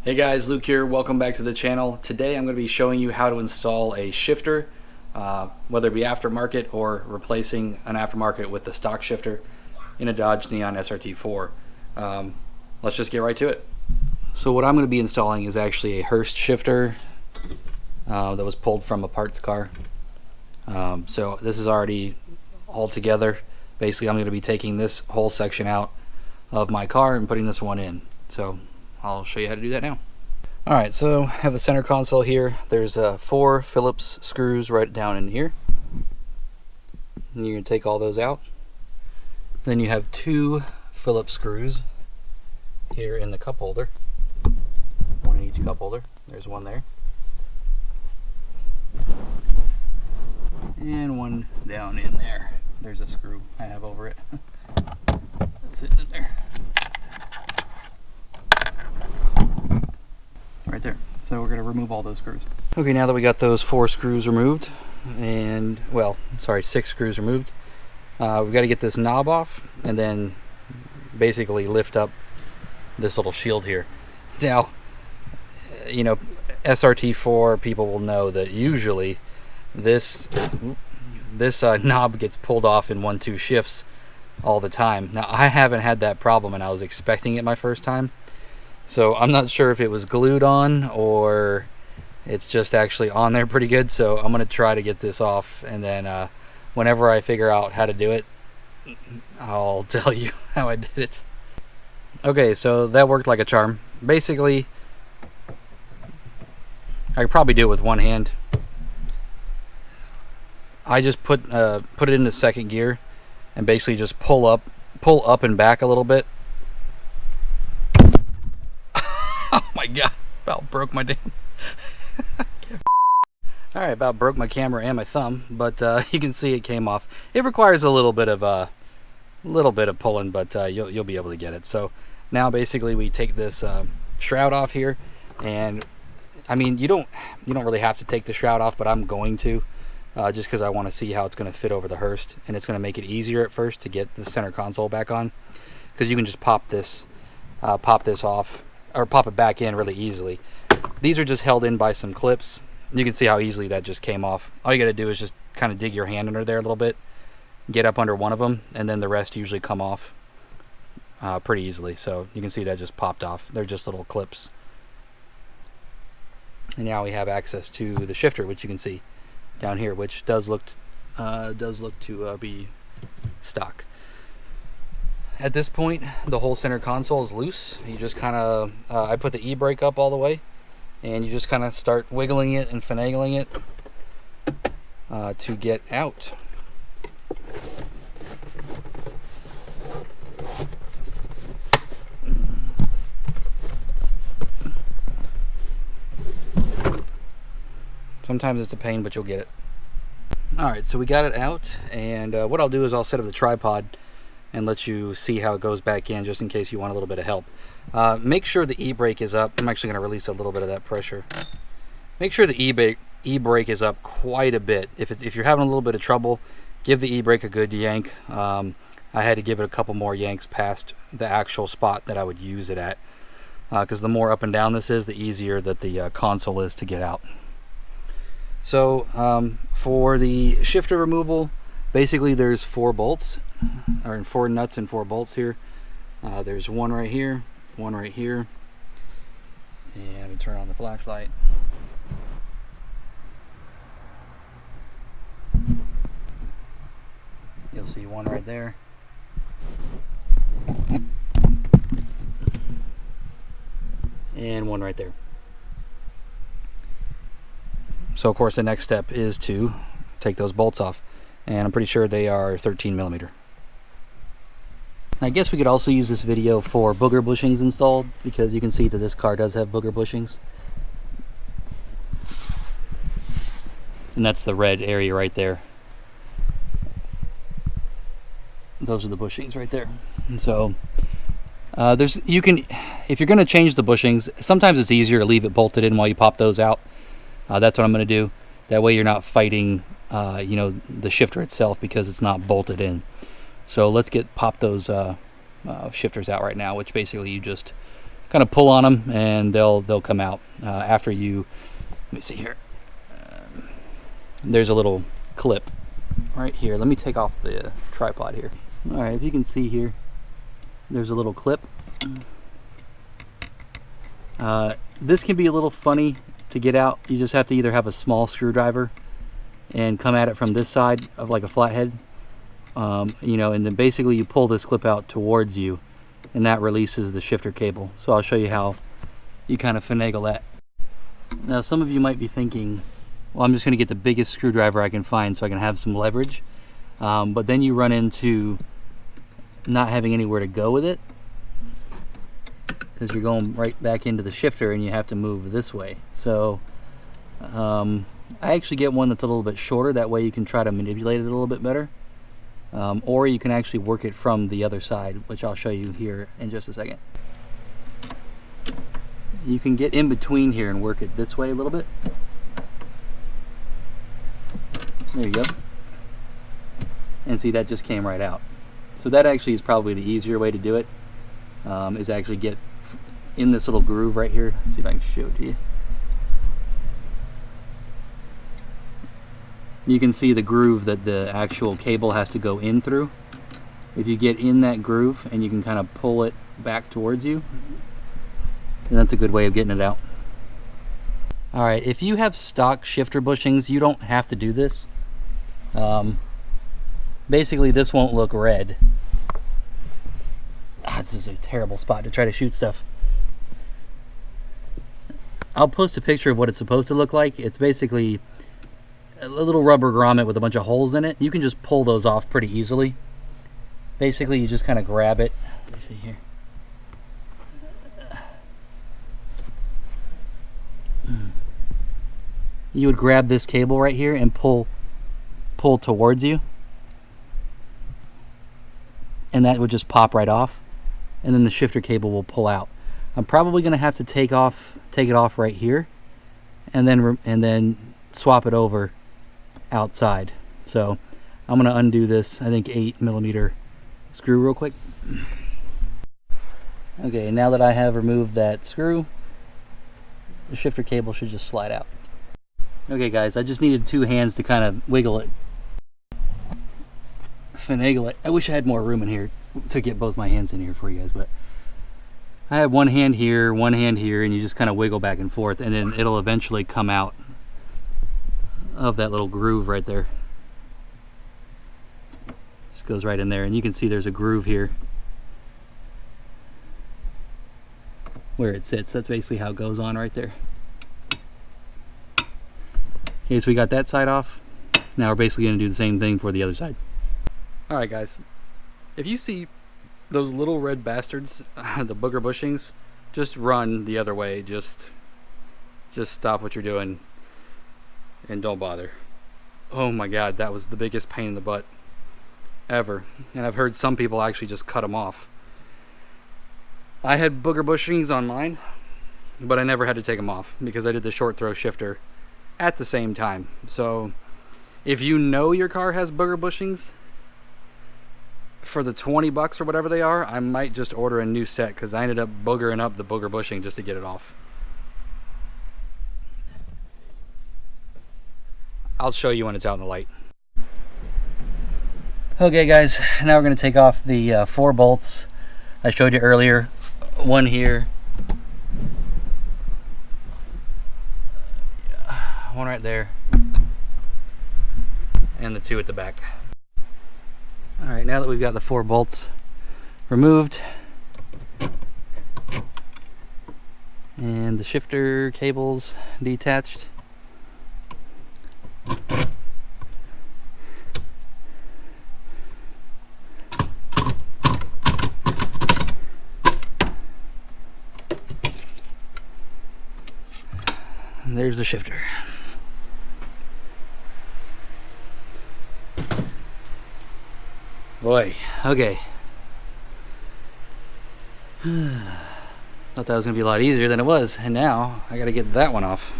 Hey guys, Luke here. Welcome back to the channel. Today I'm going to be showing you how to install a shifter, whether it be aftermarket or replacing an aftermarket with the stock shifter in a Dodge Neon SRT4. Let's just get right to it. So what I'm going to be installing is actually a Hurst shifter that was pulled from a parts car. So this is already all together. Basically I'm going to be taking this whole section out of my car and putting this one in. So I'll show you how to do that now. Alright, so I have the center console here. There's 4 Phillips screws right down in here. And you're going to take all those out. Then you have 2 Phillips screws here in the cup holder. One in each cup holder. There's one there. And one down in there. There's a screw I have over it. That's sitting in there. Right there. So we're going to remove all those screws. Okay, now that we got those 4 screws removed, and well, sorry, 6 screws removed, we've got to get this knob off and then basically lift up this little shield here. Now, you know, SRT4 people will know that usually this knob gets pulled off in 1-2 shifts all the time. Now, I haven't had that problem, and I was expecting it my first time. So I'm not sure if it was glued on or it's just actually on there pretty good. So I'm going to try to get this off, and then whenever I figure out how to do it, I'll tell you how I did it. Okay, so that worked like a charm. Basically, I could probably do it with one hand. I just put it into second gear and basically just pull up and back a little bit. Oh my god, about broke my damn Alright, about broke my camera and my thumb, but you can see it came off. It requires a little bit of pulling, but you'll be able to get it. So now basically we take this shroud off here, and I mean you don't really have to take the shroud off, but I'm going to just because I want to see how it's going to fit over the Hurst, and it's going to make it easier at first to get the center console back on, because you can just pop this off or pop it back in really easily. These are just held in by some clips. You can see how easily that just came off. All you got to do is just kind of dig your hand under there a little bit, get up under one of them, and then the rest usually come off pretty easily. So you can see that just popped off. They're just little clips. And now we have access to the shifter, which you can see down here, which does look to be stock. At this point, the whole center console is loose. You just kind of, I put the e-brake up all the way, and you just kind of start wiggling it and finagling it to get out. Sometimes it's a pain, but you'll get it. Alright, so we got it out, and what I'll do is I'll set up the tripod and let you see how it goes back in, just in case you want a little bit of help. Make sure the e-brake is up. I'm actually going to release a little bit of that pressure. Make sure the e-brake is up quite a bit. If you're having a little bit of trouble, give the e-brake a good yank. I had to give it a couple more yanks past the actual spot that I would use it at, because the more up and down this is, the easier that the console is to get out. So for the shifter removal, basically there's 4 bolts, or 4 nuts and 4 bolts here. There's one right here, one right here, and I turn on the flashlight. You'll see one right there. And one right there. So of course the next step is to take those bolts off, and I'm pretty sure they are 13mm. I guess we could also use this video for booger bushings installed, because you can see that this car does have booger bushings. And that's the red area right there. Those are the bushings right there. And so if you're going to change the bushings, sometimes it's easier to leave it bolted in while you pop those out. That's what I'm going to do. That way you're not fighting the shifter itself, because it's not bolted in. So let's pop those shifters out right now, which basically you just kind of pull on them and they'll come out after you. Let me see here. There's a little clip right here. Let me take off the tripod here. All right, if you can see here, there's a little clip. This can be a little funny to get out. You just have to either have a small screwdriver and come at it from this side of like a flathead, you know, and then basically you pull this clip out towards you and that releases the shifter cable. So I'll show you how you kind of finagle that. Now some of you might be thinking, well, I'm just going to get the biggest screwdriver I can find so I can have some leverage, but then you run into not having anywhere to go with it because you're going right back into the shifter and you have to move this way. So I actually get one that's a little bit shorter, that way you can try to manipulate it a little bit better, or you can actually work it from the other side, which I'll show you here in just a second. You can get in between here and work it this way a little bit. There you go. And see, that just came right out. So that actually is probably the easier way to do it, is actually get in this little groove right here. See if I can show it to you. You can see the groove that the actual cable has to go in through. If you get in that groove and you can kind of pull it back towards you, then that's a good way of getting it out. Alright, if you have stock shifter bushings, you don't have to do this. Basically this won't look red. This is a terrible spot to try to shoot stuff. I'll post a picture of what it's supposed to look like. It's basically a little rubber grommet with a bunch of holes in it. You can just pull those off pretty easily. Basically you just kind of grab it. Let me see here. You would grab this cable right here and pull towards you, and that would just pop right off, and then the shifter cable will pull out. I'm probably going to have to take it off right here, and then swap it over outside. So I'm going to undo this, I think 8mm screw real quick. Okay, now that I have removed that screw, the shifter cable should just slide out. Okay guys, I just needed two hands to kind of wiggle it, finagle it. I wish I had more room in here to get both my hands in here for you guys, but I have one hand here, and you just kind of wiggle back and forth, and then it'll eventually come out of that little groove right there. Just goes right in there, and you can see there's a groove here where it sits. That's basically how it goes on right there. Okay, so we got that side off. Now we're basically going to do the same thing for the other side. Alright guys, if you see those little red bastards, the booger bushings, just run the other way. Just stop what you're doing and don't bother. Oh my god, that was the biggest pain in the butt ever. And I've heard some people actually just cut them off. I had booger bushings on mine, but I never had to take them off because I did the short throw shifter at the same time. So if you know your car has booger bushings, for the 20 bucks or whatever they are, I might just order a new set, because I ended up boogering up the booger bushing just to get it off. I'll show you when it's out in the light. Okay guys, now we're going to take off the 4 bolts I showed you earlier. One here, one right there, and the 2 at the back. Alright, now that we've got the 4 bolts removed and the shifter cables detached, and there's the shifter. Boy, okay. Thought that was going to be a lot easier than it was, and now I got to get that one off.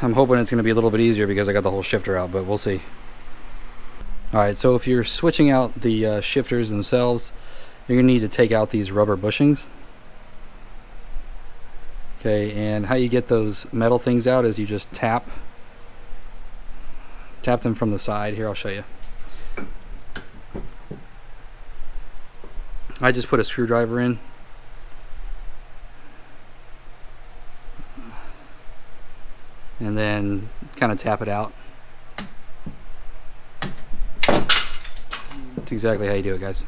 I'm hoping it's going to be a little bit easier because I got the whole shifter out, but we'll see. Alright, so if you're switching out the shifters themselves, you're going to need to take out these rubber bushings. Okay, and how you get those metal things out is you just tap them from the side. Here, I'll show you. I just put a screwdriver in. And then kind of tap it out. That's exactly how you do it, guys.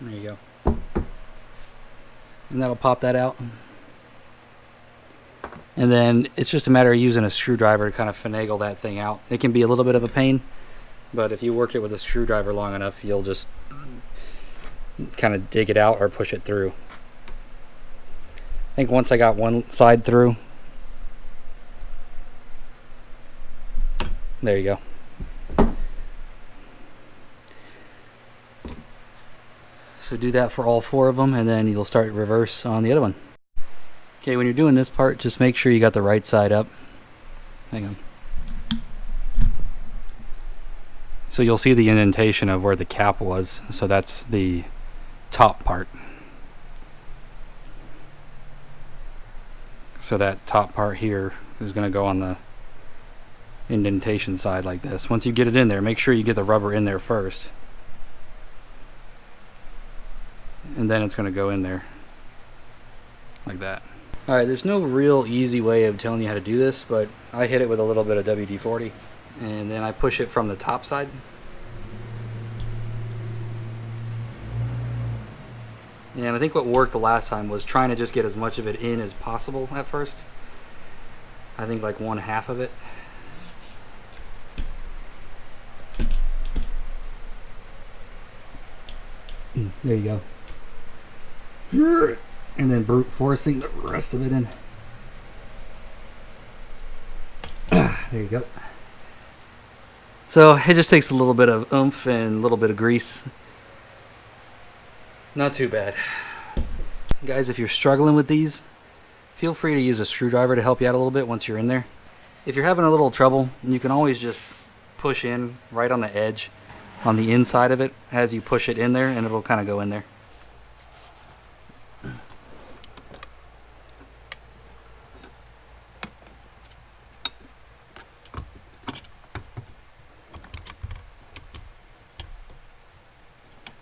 There you go. And that'll pop that out. And then it's just a matter of using a screwdriver to kind of finagle that thing out. It can be a little bit of a pain, but if you work it with a screwdriver long enough, you'll just kind of dig it out or push it through. I think once I got one side through, there you go. So do that for all 4 of them, and then you'll start reverse on the other one. Okay, when you're doing this part, just make sure you got the right side up. Hang on. So you'll see the indentation of where the cap was. So that's the top part. So that top part here is going to go on the indentation side like this. Once you get it in there, make sure you get the rubber in there first. And then it's going to go in there like that. Alright, there's no real easy way of telling you how to do this, but I hit it with a little bit of WD-40 and then I push it from the top side. And I think what worked the last time was trying to just get as much of it in as possible at first. I think like 1/2 of it. There you go. And then brute forcing the rest of it in. There you go. So it just takes a little bit of oomph and a little bit of grease. Not too bad. Guys, if you're struggling with these, feel free to use a screwdriver to help you out a little bit once you're in there. If you're having a little trouble, you can always just push in right on the edge, on the inside of it, as you push it in there, and it'll kind of go in there.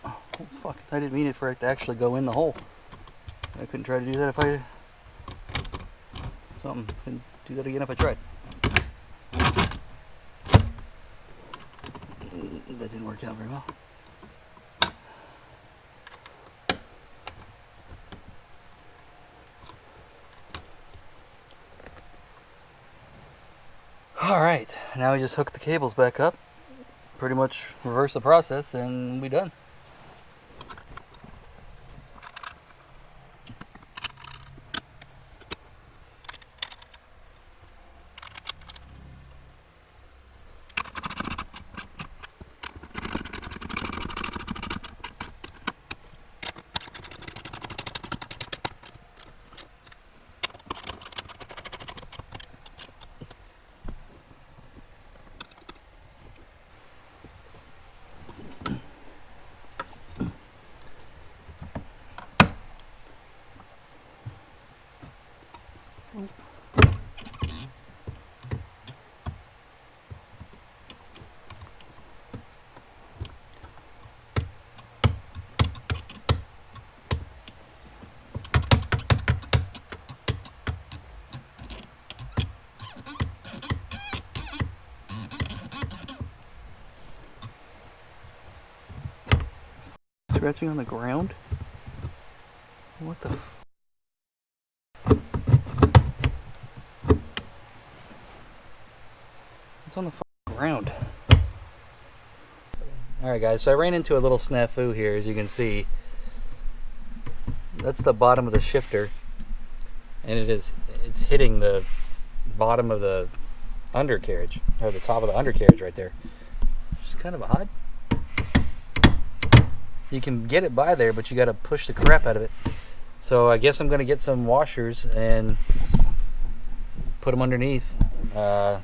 Oh, fuck, I didn't mean it for it to actually go in the hole. I couldn't try to do that if I... Couldn't do that again if I tried. That didn't work out very well. Alright, now we just hook the cables back up, pretty much reverse the process, and we're done. Scratching on the ground? What the f... It's on the ground. Alright guys, so I ran into a little snafu here, as you can see. That's the bottom of the shifter, and it's hitting the bottom of the undercarriage, or the top of the undercarriage right there. Which is kind of odd. You can get it by there, but you got to push the crap out of it. So I guess I'm going to get some washers and put them underneath and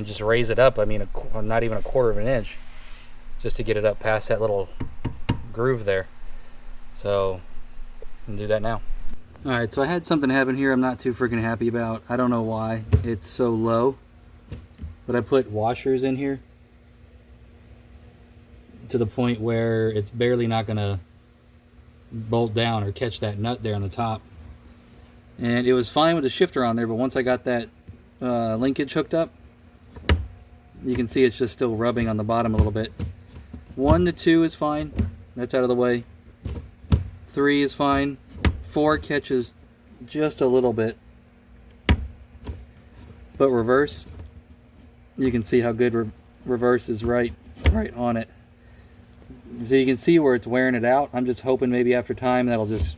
just raise it up. I mean, not even 1/4 of an inch, just to get it up past that little groove there. So I'm gonna do that now. Alright, so I had something happen here I'm not too freaking happy about. I don't know why it's so low, but I put washers in here to the point where it's barely not gonna bolt down or catch that nut there on the top. And it was fine with the shifter on there, but once I got that linkage hooked up, you can see it's just still rubbing on the bottom a little bit. 1 to 2 is fine, that's out of the way. 3 is fine. 4 catches just a little bit, but reverse, you can see how good reverse is right on it. So you can see where it's wearing it out. I'm just hoping maybe after time that'll just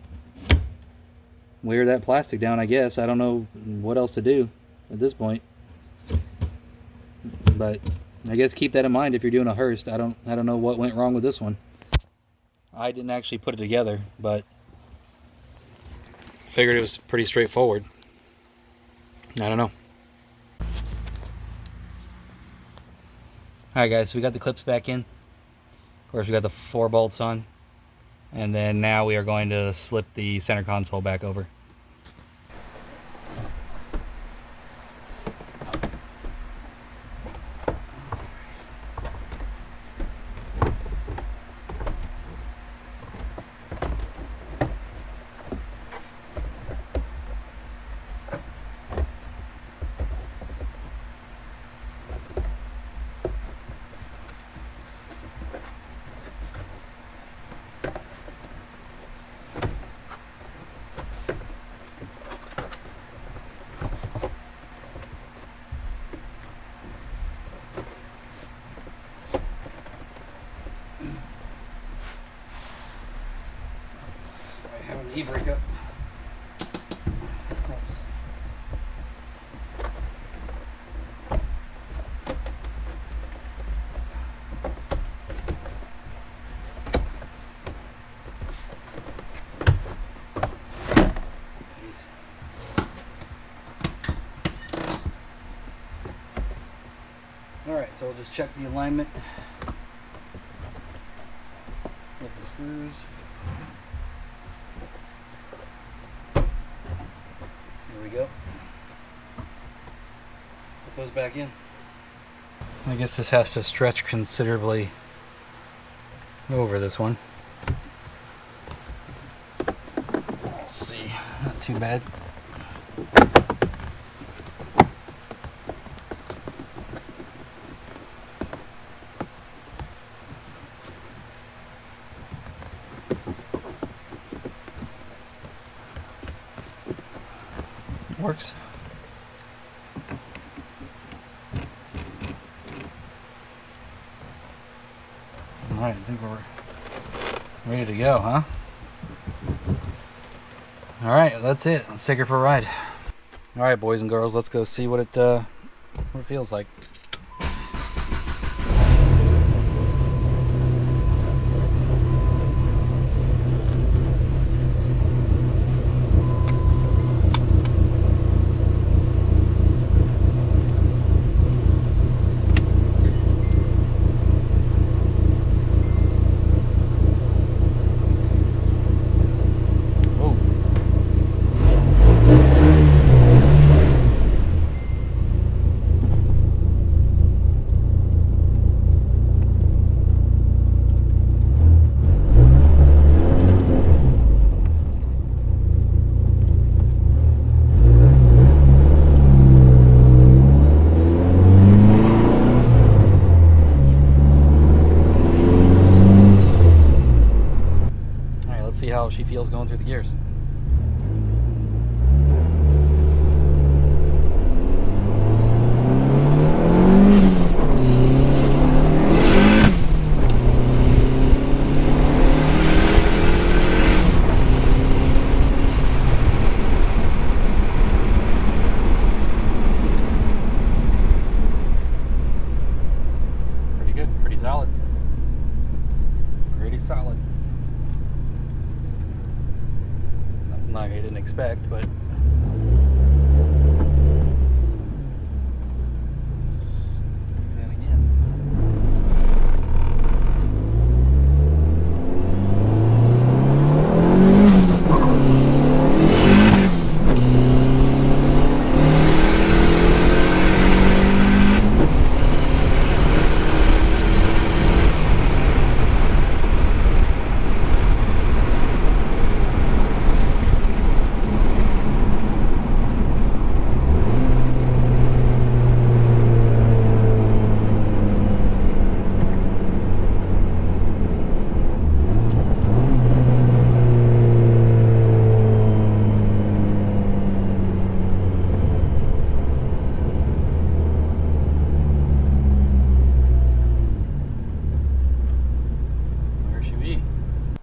wear that plastic down, I guess. I don't know what else to do at this point, but I guess keep that in mind if you're doing a Hearst. I don't know what went wrong with this one. I didn't actually put it together, but figured it was pretty straightforward. I don't know. Alright guys, so we got the clips back in. Of course we got the 4 bolts on. And then now we are going to slip the center console back over. E-breakup. Alright, so we'll just check the alignment with the screws. There we go. Put those back in. I guess this has to stretch considerably over this one. Let's see, not too bad. Works. Alright, I think we're ready to go, huh? Alright, that's it. Let's take her for a ride. Alright, boys and girls, let's go see what it feels like. See how she feels going through the gears. Pretty good, pretty solid. Pretty solid. Like I didn't expect, but let's do that again.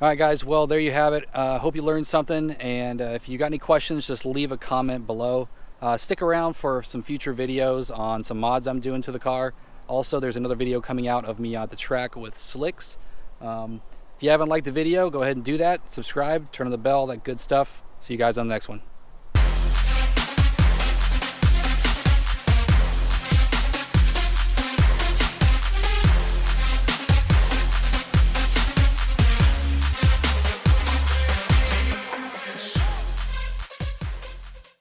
All right, guys, well, there you have it. Hope you learned something, and if you got any questions, just leave a comment below. Stick around for some future videos on some mods I'm doing to the car. Also, there's another video coming out of me at the track with slicks. If you haven't liked the video, go ahead and do that. Subscribe, turn on the bell, that good stuff. See you guys on the next one.